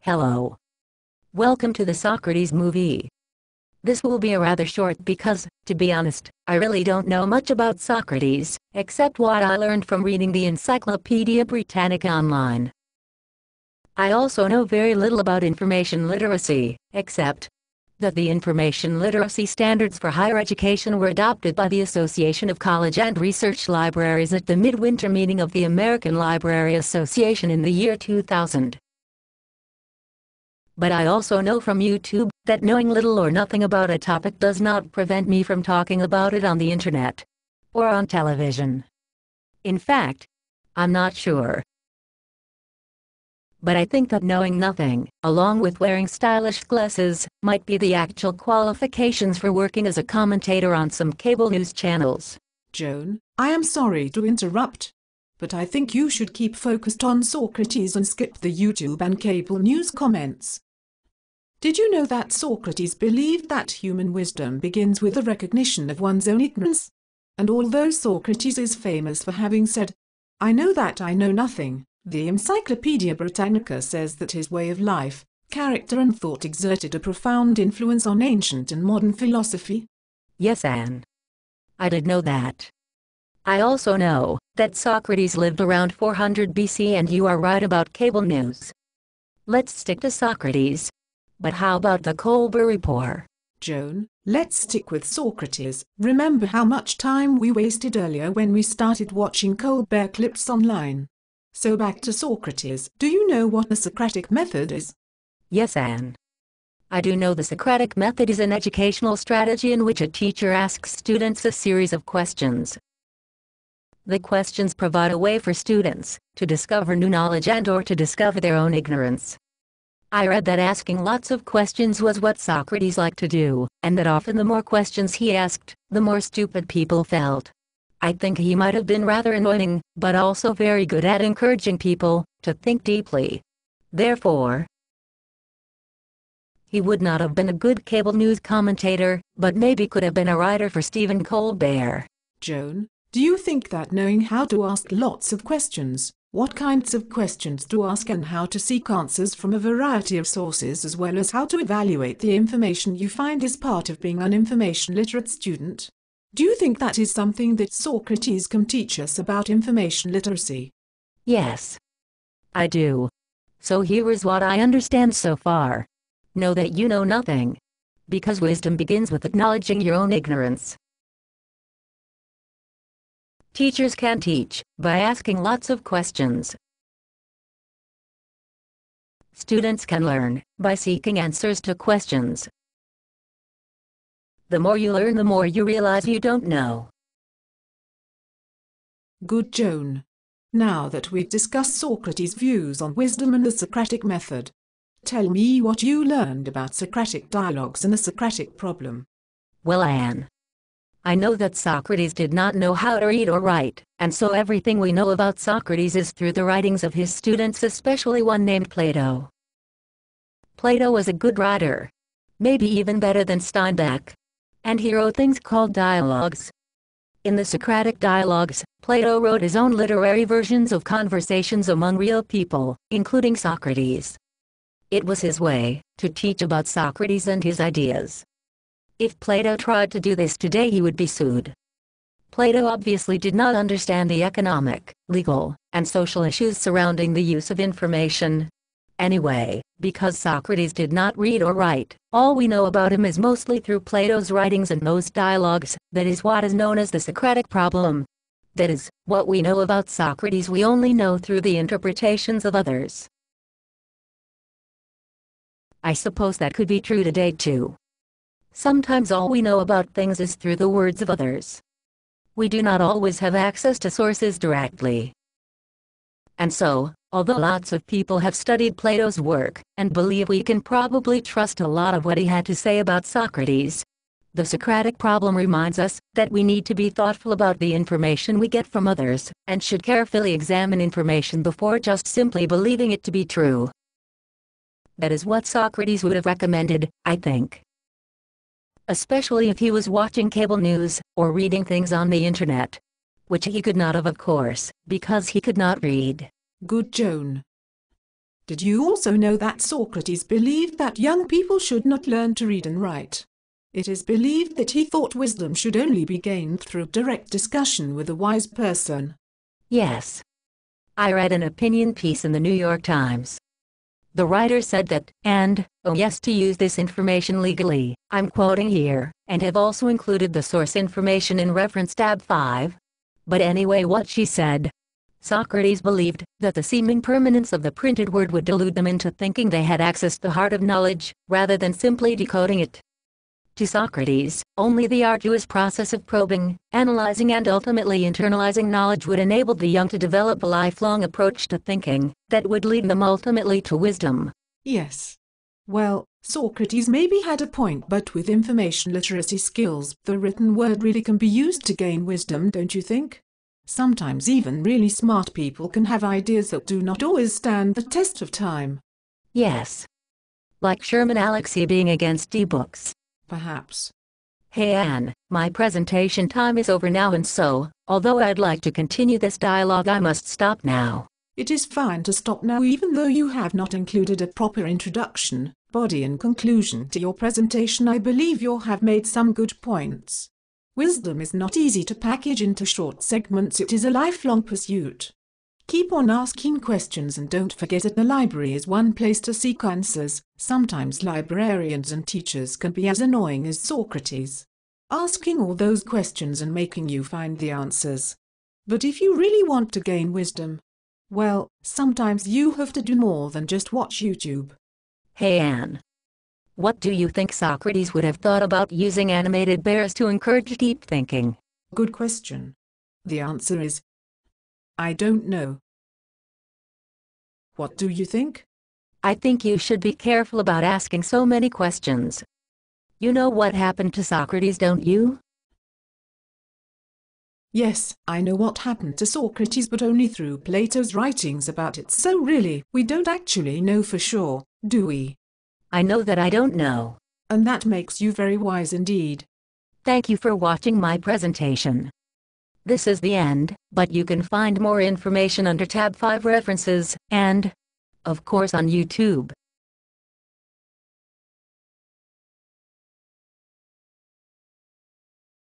Hello. Welcome to the Socrates movie. This will be a rather short because, to be honest, I really don't know much about Socrates, except what I learned from reading the Encyclopedia Britannica online. I also know very little about information literacy, except that the information literacy standards for higher education were adopted by the Association of College and Research Libraries at the midwinter meeting of the American Library Association in the year 2000. But I also know from YouTube that knowing little or nothing about a topic does not prevent me from talking about it on the internet or on television. In fact, I'm not sure. But I think that knowing nothing, along with wearing stylish glasses, might be the actual qualifications for working as a commentator on some cable news channels. Joan, I am sorry to interrupt, but I think you should keep focused on Socrates and skip the YouTube and cable news comments. Did you know that Socrates believed that human wisdom begins with the recognition of one's own ignorance? And although Socrates is famous for having said, "I know that I know nothing," the Encyclopedia Britannica says that his way of life, character and thought exerted a profound influence on ancient and modern philosophy. Yes, Anne. I did know that. I also know that Socrates lived around 400 BC, and you are right about cable news. Let's stick to Socrates. But how about the Colbert Report? Joan, let's stick with Socrates. Remember how much time we wasted earlier when we started watching Colbert clips online. So back to Socrates. Do you know what the Socratic method is? Yes, Anne. I do know the Socratic method is an educational strategy in which a teacher asks students a series of questions. The questions provide a way for students to discover new knowledge and/or to discover their own ignorance. I read that asking lots of questions was what Socrates liked to do, and that often the more questions he asked, the more stupid people felt. I think he might have been rather annoying, but also very good at encouraging people to think deeply. Therefore, he would not have been a good cable news commentator, but maybe could have been a writer for Stephen Colbert. Joan, do you think that knowing how to ask lots of questions, what kinds of questions to ask and how to seek answers from a variety of sources as well as how to evaluate the information you find is part of being an information literate student? Do you think that is something that Socrates can teach us about information literacy? Yes, I do. So here is what I understand so far. Know that you know nothing, because wisdom begins with acknowledging your own ignorance. Teachers can teach by asking lots of questions. Students can learn by seeking answers to questions. The more you learn, the more you realize you don't know. Good, Joan. Now that we've discussed Socrates' views on wisdom and the Socratic method, tell me what you learned about Socratic dialogues and the Socratic problem. Well, Anne, I know that Socrates did not know how to read or write, and so everything we know about Socrates is through the writings of his students, especially one named Plato. Plato was a good writer, maybe even better than Steinbeck, and he wrote things called dialogues. In the Socratic dialogues, Plato wrote his own literary versions of conversations among real people, including Socrates. It was his way to teach about Socrates and his ideas. If Plato tried to do this today, he would be sued. Plato obviously did not understand the economic, legal, and social issues surrounding the use of information. Anyway, because Socrates did not read or write, all we know about him is mostly through Plato's writings and those dialogues. That is what is known as the Socratic problem. That is, what we know about Socrates we only know through the interpretations of others. I suppose that could be true today too. Sometimes all we know about things is through the words of others. We do not always have access to sources directly. And so, although lots of people have studied Plato's work and believe we can probably trust a lot of what he had to say about Socrates, the Socratic problem reminds us that we need to be thoughtful about the information we get from others, and should carefully examine information before just simply believing it to be true. That is what Socrates would have recommended, I think. Especially if he was watching cable news or reading things on the internet, which he could not have, of course, because he could not read. Good, Joan. Did you also know that Socrates believed that young people should not learn to read and write? It is believed that he thought wisdom should only be gained through direct discussion with a wise person. Yes. I read an opinion piece in the New York Times. The writer said that, and, oh yes, to use this information legally, I'm quoting here, and have also included the source information in reference tab 5. But anyway, what she said. Socrates believed that the seeming permanence of the printed word would delude them into thinking they had accessed the heart of knowledge, rather than simply decoding it. To Socrates, only the arduous process of probing, analyzing and ultimately internalizing knowledge would enable the young to develop a lifelong approach to thinking that would lead them ultimately to wisdom. Yes. Well, Socrates maybe had a point, but with information literacy skills, the written word really can be used to gain wisdom, don't you think? Sometimes even really smart people can have ideas that do not always stand the test of time. Yes. Like Sherman Alexie being against e-books. Perhaps. Hey Anne, my presentation time is over now, and so, although I'd like to continue this dialogue, I must stop now. It is fine to stop now, even though you have not included a proper introduction, body and conclusion to your presentation. I believe you have made some good points. Wisdom is not easy to package into short segments. It is a lifelong pursuit. Keep on asking questions, and don't forget that the library is one place to seek answers. Sometimes librarians and teachers can be as annoying as Socrates, asking all those questions and making you find the answers. But if you really want to gain wisdom, well, sometimes you have to do more than just watch YouTube. Hey Anne. What do you think Socrates would have thought about using animated bears to encourage deep thinking? Good question. The answer is, I don't know. What do you think? I think you should be careful about asking so many questions. You know what happened to Socrates, don't you? Yes, I know what happened to Socrates, but only through Plato's writings about it. So really, we don't actually know for sure, do we? I know that I don't know. And that makes you very wise indeed. Thank you for watching my presentation. This is the end, but you can find more information under tab 5 references, and, of course, on YouTube.